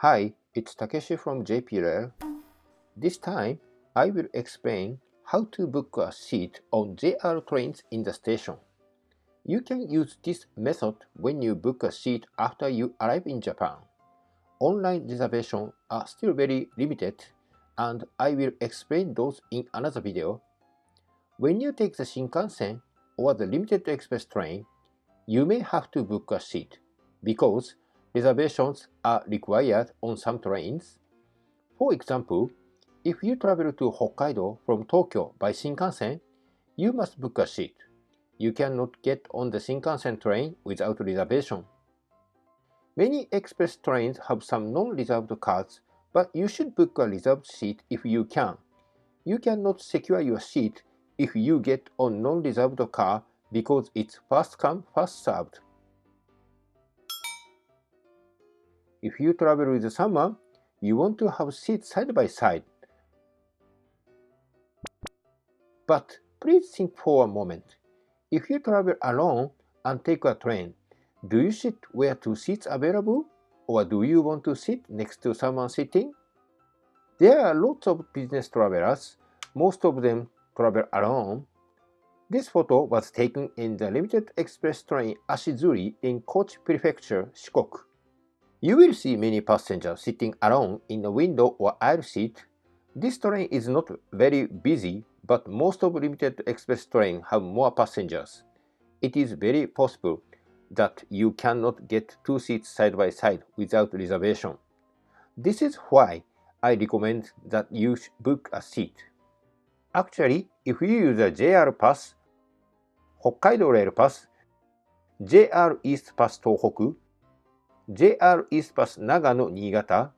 Hi, it's Takeshi from JP Rail. This time, I will explain how to book a seat on JR trains in the station. You can use this method when you book a seat after you arrive in Japan. Online reservations are still very limited, and I will explain those in another video. When you take the Shinkansen or the limited express train, you may have to book a seat because reservations are required on some trains. For example, if you travel to Hokkaido from Tokyo by Shinkansen, you must book a seat. You cannot get on the Shinkansen train without reservation. Many express trains have some non-reserved cars, but you should book a reserved seat if you can. You cannot secure your seat if you get on non-reserved car because it's first come, first served. If you travel with someone, you want to have seats side by side. But please think for a moment. If you travel alone and take a train, do you sit where two seats available? Or do you want to sit next to someone sitting? There are lots of business travelers. Most of them travel alone. This photo was taken in the limited express train Ashizuri in Kochi Prefecture, Shikoku. You will see many passengers sitting alone in a window or aisle seat. This train is not very busy, but most of limited express trains have more passengers. It is very possible that you cannot get two seats side by side without reservation. This is why I recommend that you book a seat. Actually, if you use a JR Pass, Hokkaido Rail Pass, JR East Pass Tohoku, JR East Pass Nagano Niigata,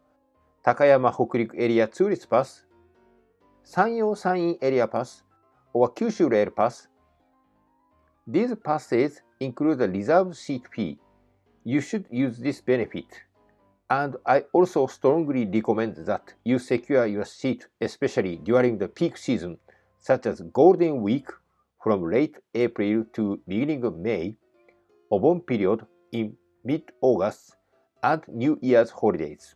Takayama Hokuriku Area Tourist Pass, Sanyo Sanyin Area Pass, or Kyushu Rail Pass. These passes include a reserved seat fee. You should use this benefit. And I also strongly recommend that you secure your seat, especially during the peak season, such as Golden Week from late April to beginning of May, Obon period in mid-August, and New Year's holidays.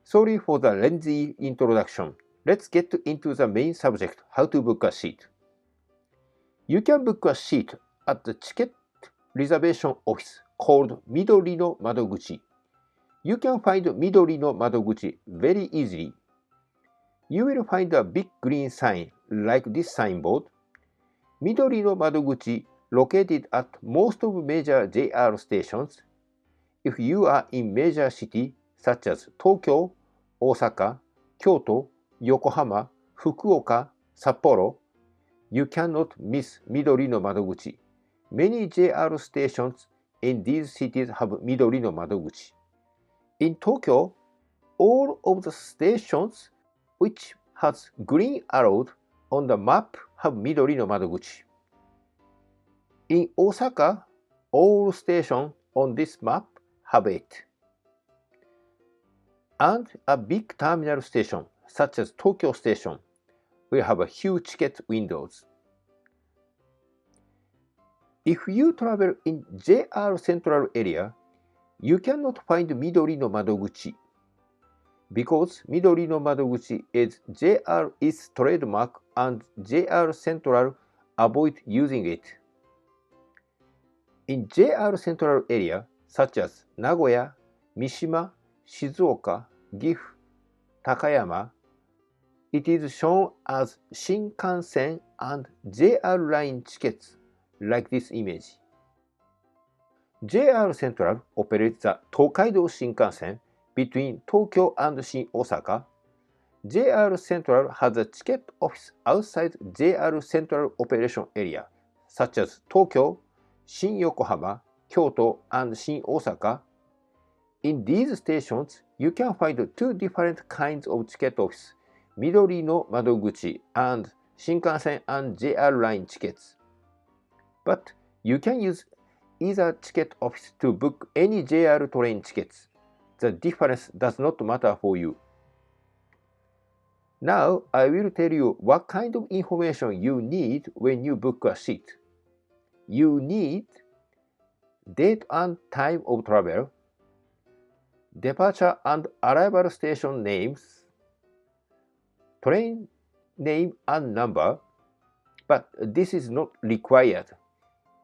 Sorry for the lengthy introduction. Let's get into the main subject, how to book a seat. You can book a seat at the ticket reservation office called Midori no Madoguchi. You can find Midori no Madoguchi very easily. You will find a big green sign like this signboard. Midori no Madoguchi located at most of major JR stations. If you are in major city such as Tokyo, Osaka, Kyoto, Yokohama, Fukuoka, Sapporo, you cannot miss Midori no Madoguchi. Many JR stations in these cities have Midori no Madoguchi. In Tokyo, all of the stations which has green arrows on the map have Midori no Madoguchi. In Osaka, all stations on this map have it. And a big terminal station, such as Tokyo Station, will have a huge ticket windows. If you travel in JR Central area, you cannot find Midori no Madoguchi because Midori no Madoguchi is JR East trademark and JR Central avoid using it. In JR Central area, such as Nagoya, Mishima, Shizuoka, Gifu, Takayama, it is shown as Shinkansen and JR line tickets like this image. JR Central operates the Tokaido Shinkansen between Tokyo and Shin Osaka. JR Central has a ticket office outside JR Central operation area, such as Tokyo, Shin Yokohama, Kyoto, and Shin Osaka. In these stations, you can find two different kinds of ticket office, Midori no Madoguchi and Shinkansen and JR line tickets. But you can use either ticket office to book any JR train tickets. The difference does not matter for you. Now I will tell you what kind of information you need when you book a seat. You need date and time of travel, departure and arrival station names, train name and number, but this is not required.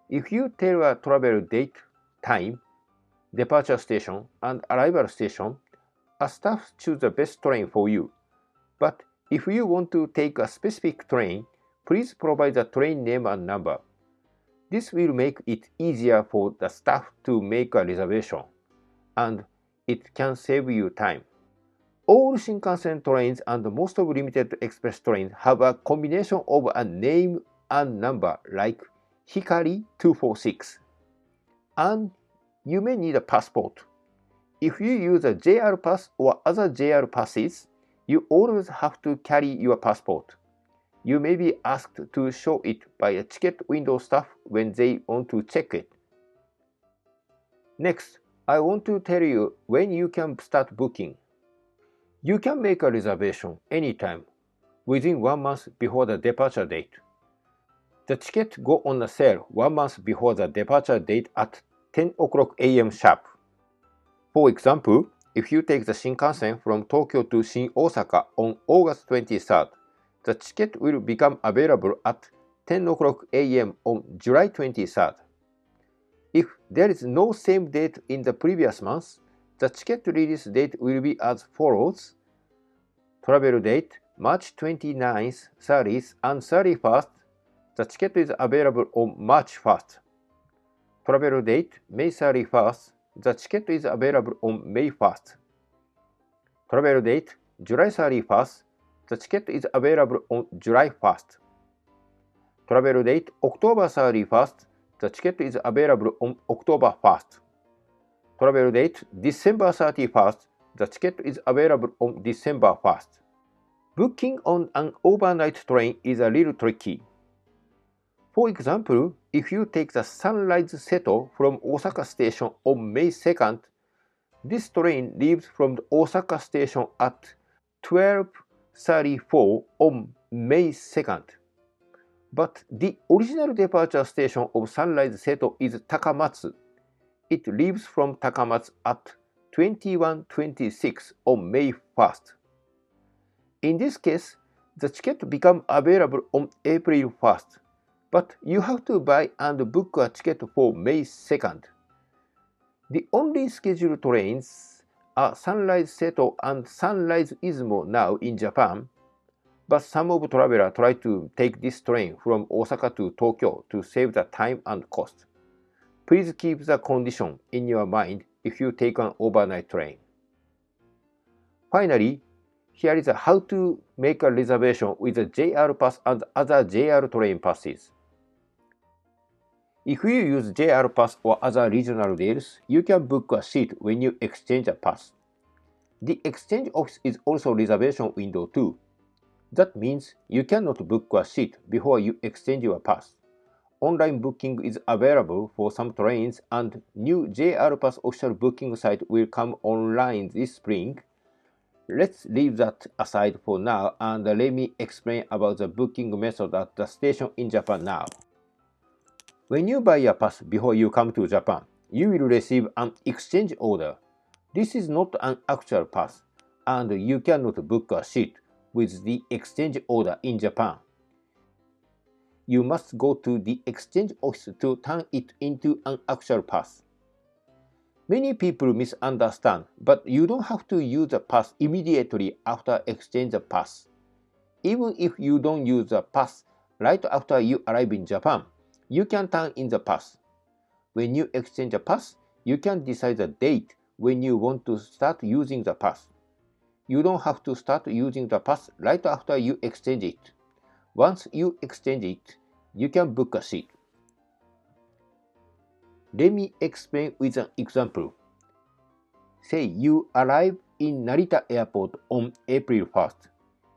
If you tell a travel date, time, departure station, and arrival station, a staff choose the best train for you. But if you want to take a specific train, please provide the train name and number. This will make it easier for the staff to make a reservation, and it can save you time. All Shinkansen trains and most of limited express trains have a combination of a name and number like Hikari 246. And you may need a passport. If you use a JR Pass or other JR passes, you always have to carry your passport. You may be asked to show it by a ticket window staff when they want to check it. Next, I want to tell you when you can start booking. You can make a reservation anytime, within 1 month before the departure date. The tickets go on a sale 1 month before the departure date at 10 o'clock a.m. sharp. For example, if you take the Shinkansen from Tokyo to Shin Osaka on August 23rd, the ticket will become available at 10 o'clock a.m. on July 23rd. If there is no same date in the previous month, the ticket release date will be as follows. Travel date March 29th, 30th, and 31st. The ticket is available on March 1st. Travel date May 31st. The ticket is available on May 1st. Travel date July 31st. The ticket is available on July 1st. Travel date October 31st. The ticket is available on October 1st. Travel date December 31st. The ticket is available on December 1st. Booking on an overnight train is a little tricky. For example, if you take the Sunrise Seto from Osaka Station on May 2nd, this train leaves from the Osaka Station at 12:34 on May 2nd. But the original departure station of Sunrise Seto is Takamatsu. It leaves from Takamatsu at 21:26 on May 1st. In this case, the ticket becomes available on April 1st, but you have to buy and book a ticket for May 2nd. The only scheduled trains are Sunrise Seto and Sunrise Izumo now in Japan, but some of travelers try to take this train from Osaka to Tokyo to save the time and cost. Please keep the condition in your mind if you take an overnight train. Finally, here is how to make a reservation with a JR Pass and other JR train passes. If you use JR Pass or other regional deals, you can book a seat when you exchange a pass. The exchange office is also reservation window too. That means you cannot book a seat before you exchange your pass. Online booking is available for some trains and new JR Pass official booking site will come online this spring. Let's leave that aside for now and let me explain about the booking method at the station in Japan now. When you buy a pass before you come to Japan, you will receive an exchange order. This is not an actual pass, and you cannot book a seat with the exchange order in Japan. You must go to the exchange office to turn it into an actual pass. Many people misunderstand, but you don't have to use the pass immediately after exchange the pass. Even if you don't use the pass right after you arrive in Japan, you can turn in the pass. When you exchange the pass, you can decide the date when you want to start using the pass. You don't have to start using the pass right after you exchange it. Once you exchange it, you can book a seat. Let me explain with an example. Say you arrive in Narita Airport on April 1st.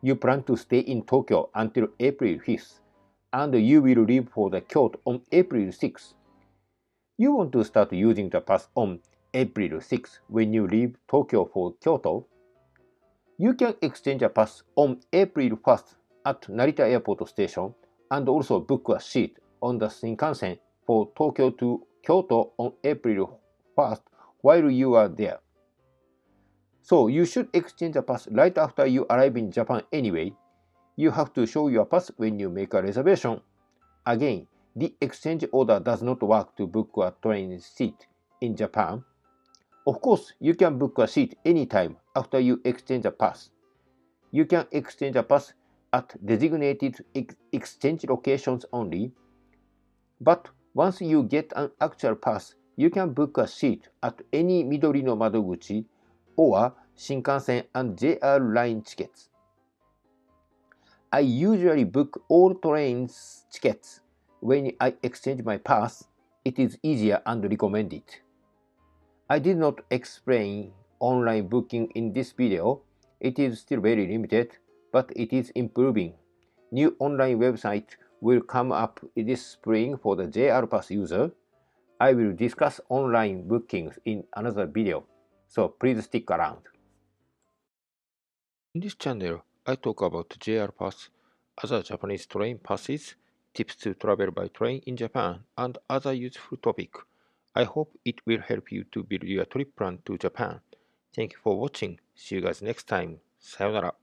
You plan to stay in Tokyo until April 5th, and you will leave for the Kyoto on April 6th. You want to start using the pass on April 6th when you leave Tokyo for Kyoto. You can exchange a pass on April 1st at Narita Airport Station and also book a seat on the Shinkansen for Tokyo to Kyoto on April 1st while you are there. So you should exchange a pass right after you arrive in Japan anyway. You have to show your pass when you make a reservation. Again, the exchange order does not work to book a train seat in Japan. Of course, you can book a seat anytime after you exchange a pass. You can exchange a pass at designated exchange locations only. But once you get an actual pass, you can book a seat at any Midori no Madoguchi or Shinkansen and JR line tickets. I usually book all trains tickets when I exchange my pass. It is easier and recommended. I did not explain online booking in this video. It is still very limited, but it is improving. New online website will come up this spring for the JR Pass user. I will discuss online bookings in another video, so please stick around. In this channel, I talk about JR Pass, other Japanese train passes, tips to travel by train in Japan, and other useful topics. I hope it will help you to build your trip plan to Japan. Thank you for watching. See you guys next time. Sayonara.